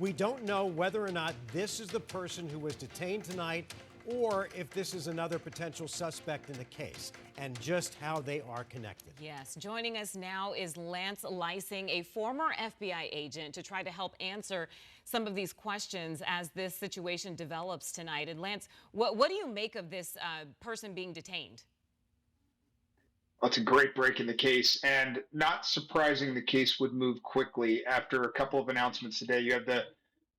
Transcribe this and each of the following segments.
We don't know whether or not this is the person who was detained tonight or if this is another potential suspect in the case, and just how they are connected. Yes, joining us now is Lance Leising, a former FBI agent, to try to help answer some of these questions as this situation develops tonight. And Lance, what do you make of this person being detained? Well, it's a great break in the case, and not surprising the case would move quickly after a couple of announcements today. You had the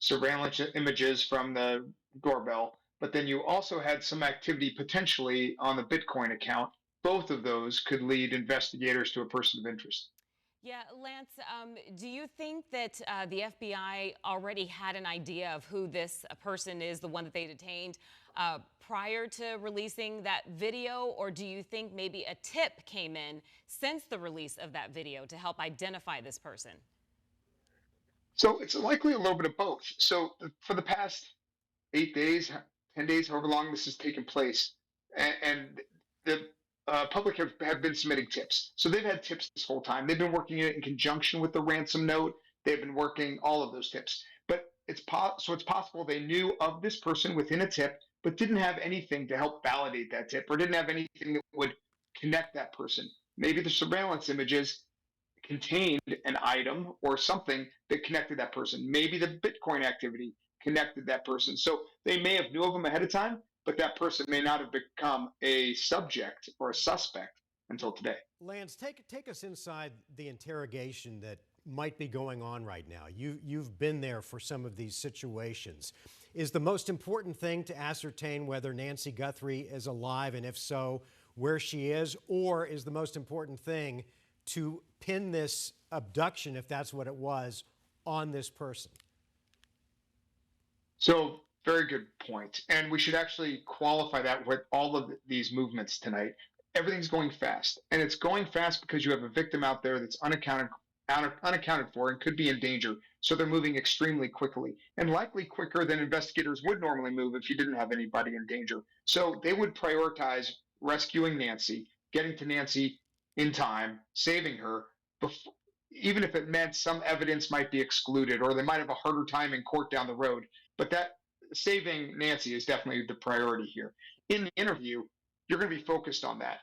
surveillance images from the doorbell, but then you also had some activity potentially on the Bitcoin account. Both of those could lead investigators to a person of interest. Yeah, Lance, do you think that the FBI already had an idea of who this person is, the one that they detained, prior to releasing that video? Or do you think maybe a tip came in since the release of that video to help identify this person? So it's likely a little bit of both. So for the past 8 days, 10 days, however long this has taken place, and the public have been submitting tips. So they've had tips this whole time. They've been working it in conjunction with the ransom note. They've been working all of those tips. But it's possible they knew of this person within a tip, but didn't have anything to help validate that tip, or didn't have anything that would connect that person. Maybe the surveillance images contained an item or something that connected that person. Maybe the Bitcoin activity connected that person. So they may have knew of them ahead of time, but that person may not have become a subject or a suspect until today. Lance, take us inside the interrogation that might be going on right now. You've been there for some of these situations. Is the most important thing to ascertain whether Nancy Guthrie is alive, and if so, where she is? Or is the most important thing to pin this abduction, if that's what it was, on this person? So, very good point. And we should actually qualify that with all of these movements tonight. Everything's going fast. And it's going fast because you have a victim out there that's unaccounted for and could be in danger. So they're moving extremely quickly, and likely quicker than investigators would normally move if you didn't have anybody in danger. So they would prioritize rescuing Nancy, getting to Nancy in time, saving her, before, even if it meant some evidence might be excluded or they might have a harder time in court down the road. But that saving Nancy is definitely the priority here. In the interview, you're going to be focused on that.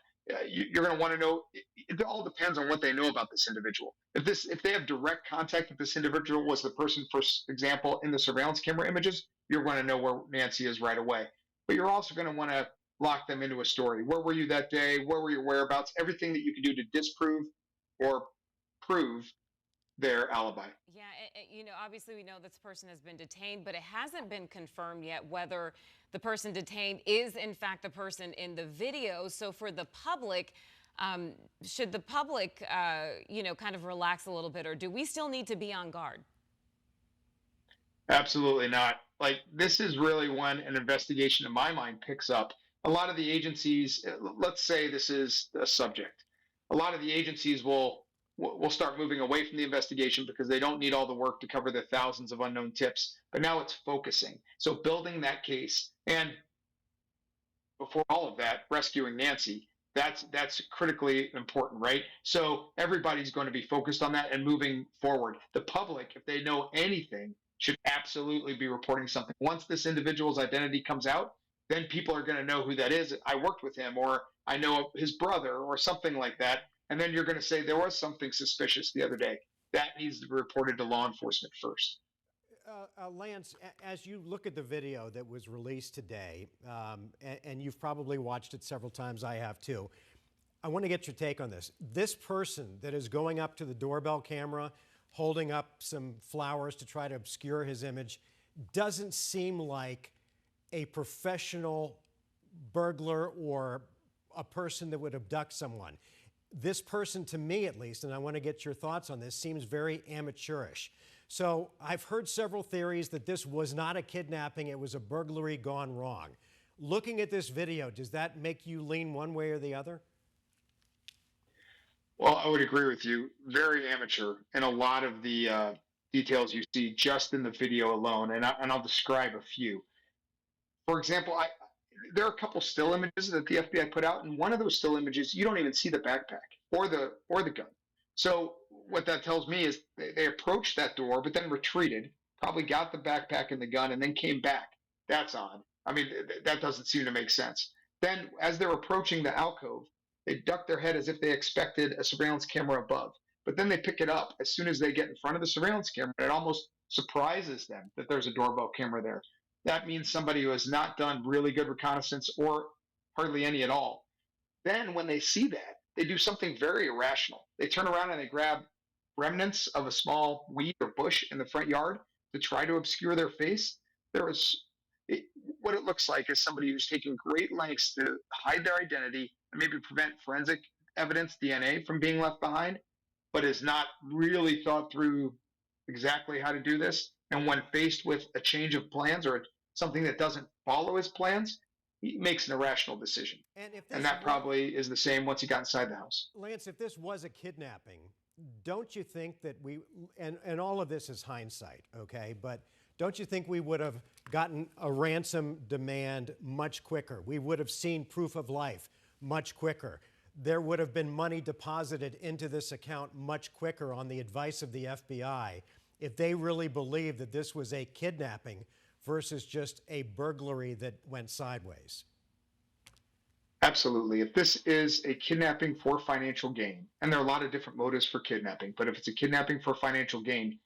You're going to want to know. It all depends on what they know about this individual. If they have direct contact with this individual, was the person, for example, in the surveillance camera images, you're going to know where Nancy is right away. But you're also going to want to lock them into a story. Where were you that day? Where were your whereabouts? Everything that you can do to disprove or prove their alibi. Yeah, obviously we know this person has been detained, but it hasn't been confirmed yet whether the person detained is in fact the person in the video. So for the public, should the public, kind of relax a little bit, or do we still need to be on guard? Absolutely not. Like, this is really when an investigation, in my mind, picks up. A lot of the agencies, let's say this is a subject, a lot of the agencies will start moving away from the investigation because they don't need all the work to cover the thousands of unknown tips. But now it's focusing. So building that case, and before all of that, rescuing Nancy, that's critically important, right? So everybody's going to be focused on that and moving forward. The public, if they know anything, should absolutely be reporting something. Once this individual's identity comes out, then people are going to know who that is. I worked with him, or I know his brother, or something like that. And then you're going to say there was something suspicious the other day. That needs to be reported to law enforcement first. Lance, as you look at the video that was released today, and you've probably watched it several times, I have too, I want to get your take on this. This person that is going up to the doorbell camera, holding up some flowers to try to obscure his image, doesn't seem like a professional burglar or a person that would abduct someone. This person, to me at least, and I want to get your thoughts on this, seems very amateurish. So I've heard several theories that this was not a kidnapping, it was a burglary gone wrong. Looking at this video, does that make you lean one way or the other? Well, I would agree with you. Very amateur in a lot of the details you see just in the video alone, and I'll describe a few. For example, there are a couple still images that the FBI put out, and one of those still images, you don't even see the backpack or the gun. So what that tells me is they approached that door, but then retreated, probably got the backpack and the gun, and then came back. That's odd. I mean, that doesn't seem to make sense. Then, as they're approaching the alcove, they duck their head as if they expected a surveillance camera above. But then they pick it up as soon as they get in front of the surveillance camera. It almost surprises them that there's a doorbell camera there. That means somebody who has not done really good reconnaissance or hardly any at all. Then, when they see that, they do something very irrational. They turn around and they grab remnants of a small weed or bush in the front yard to try to obscure their face. There is what it looks like is somebody who's taking great lengths to hide their identity and maybe prevent forensic evidence, DNA, from being left behind, but has not really thought through exactly how to do this. And when faced with a change of plans or something that doesn't follow his plans, he makes an irrational decision. And that probably is the same once he got inside the house. Lance, if this was a kidnapping, don't you think that and all of this is hindsight, okay, but don't you think we would have gotten a ransom demand much quicker? We would have seen proof of life much quicker. There would have been money deposited into this account much quicker on the advice of the FBI if they really believed that this was a kidnapping versus just a burglary that went sideways. Absolutely. If this is a kidnapping for financial gain, and there are a lot of different motives for kidnapping, but if it's a kidnapping for financial gain,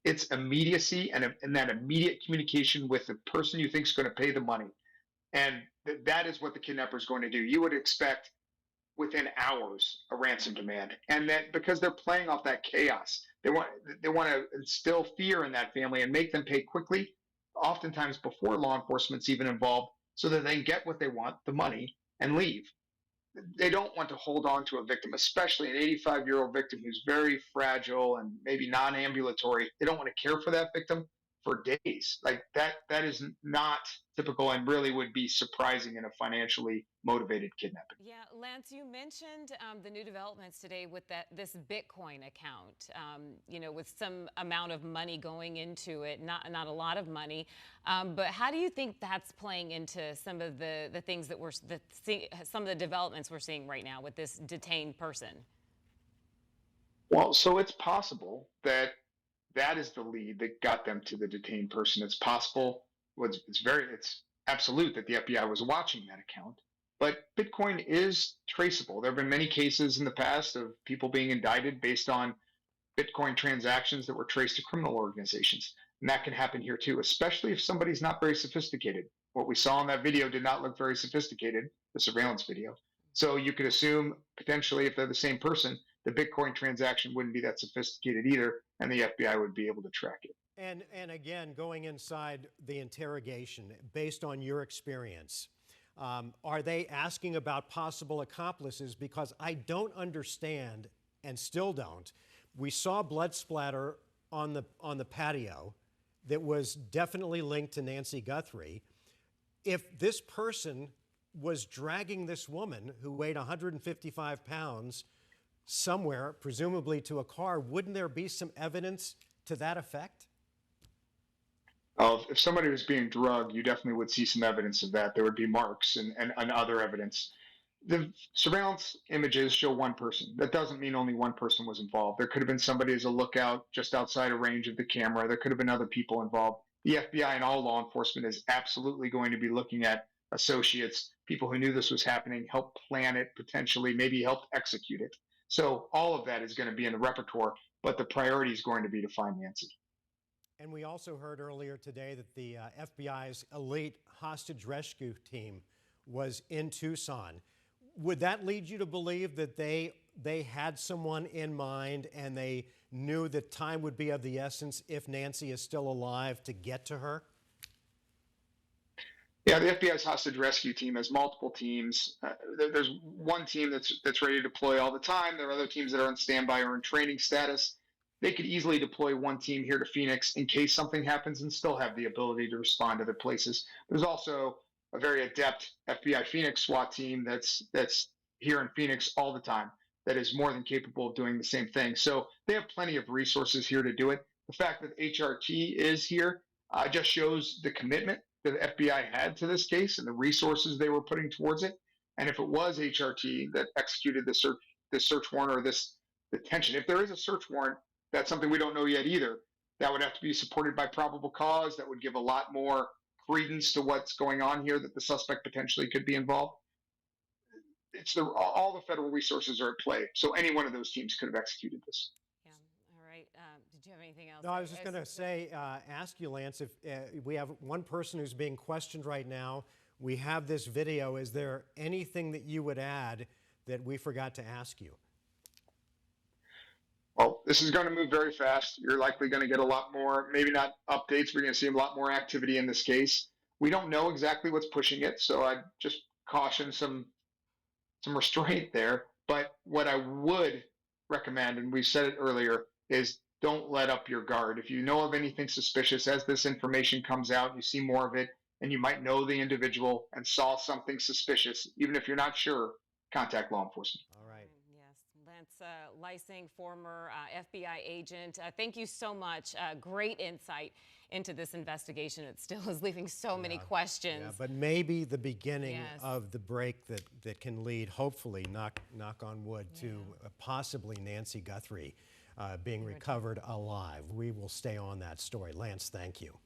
it's immediacy and that immediate communication with the person you think is going to pay the money. And that is what the kidnapper is going to do. You would expect within hours a ransom demand. And that because they're playing off that chaos, they want to instill fear in that family and make them pay quickly, oftentimes before law enforcement's even involved, so that they can get what they want, the money, and leave. They don't want to hold on to a victim, especially an 85-year-old victim who's very fragile and maybe non-ambulatory. They don't want to care for that victim for days. Like that is not typical and really would be surprising in a financially motivated kidnapping. Yeah, Lance, you mentioned the new developments today with this Bitcoin account, with some amount of money going into it, not a lot of money. But how do you think that's playing into some of the things that some of the developments we're seeing right now with this detained person? Well, so it's possible that is the lead that got them to the detained person. It's possible. It's absolute that the FBI was watching that account. But Bitcoin is traceable. There have been many cases in the past of people being indicted based on Bitcoin transactions that were traced to criminal organizations. And that can happen here too, especially if somebody's not very sophisticated. What we saw in that video did not look very sophisticated, the surveillance video. So you could assume potentially if they're the same person, the Bitcoin transaction wouldn't be that sophisticated either, and the FBI would be able to track it. And again, going inside the interrogation, based on your experience, are they asking about possible accomplices? Because I don't understand, and still don't. We saw blood splatter on the patio that was definitely linked to Nancy Guthrie. If this person was dragging this woman who weighed 155 pounds somewhere, presumably to a car, wouldn't there be some evidence to that effect? If somebody was being drugged, you definitely would see some evidence of that. There would be marks and other evidence. The surveillance images show one person. That doesn't mean only one person was involved. There could have been somebody as a lookout just outside of range of the camera. There could have been other people involved. The FBI and all law enforcement is absolutely going to be looking at associates, people who knew this was happening, helped plan it, potentially, maybe helped execute it. So all of that is going to be in the repertoire, but the priority is going to be to find Nancy. And we also heard earlier today that the FBI's elite hostage rescue team was in Tucson. Would that lead you to believe that they had someone in mind and they knew that time would be of the essence if Nancy is still alive to get to her? Yeah, the FBI's hostage rescue team has multiple teams. There's one team that's ready to deploy all the time. There are other teams that are on standby or in training status. They could easily deploy one team here to Phoenix in case something happens and still have the ability to respond to other places. There's also a very adept FBI Phoenix SWAT team that's here in Phoenix all the time that is more than capable of doing the same thing. So they have plenty of resources here to do it. The fact that HRT is here just shows the commitment that the FBI had to this case and the resources they were putting towards it. And if it was HRT that executed the search warrant or this detention, if there is a search warrant, that's something we don't know yet either. That would have to be supported by probable cause. That would give a lot more credence to what's going on here, that the suspect potentially could be involved. All the federal resources are at play, so any one of those teams could have executed this. Yeah. All right. Did you have anything else? No, I was just going to say, ask you, Lance, if we have one person who's being questioned right now, we have this video. Is there anything that you would add that we forgot to ask you? Well, this is going to move very fast. You're likely going to get a lot more, maybe not updates. We're going to see a lot more activity in this case. We don't know exactly what's pushing it, so I'd just caution some restraint there. But what I would recommend, and we said it earlier, is don't let up your guard. If you know of anything suspicious as this information comes out, you see more of it, and you might know the individual and saw something suspicious, even if you're not sure, contact law enforcement. All right. Yes, Lance Leising, former FBI agent. Thank you so much. Great insight into this investigation. It still is leaving so many questions. Yeah, but maybe the beginning Yes. of the break that can lead, hopefully, knock on wood, to possibly Nancy Guthrie being recovered alive. We will stay on that story. Lance, thank you.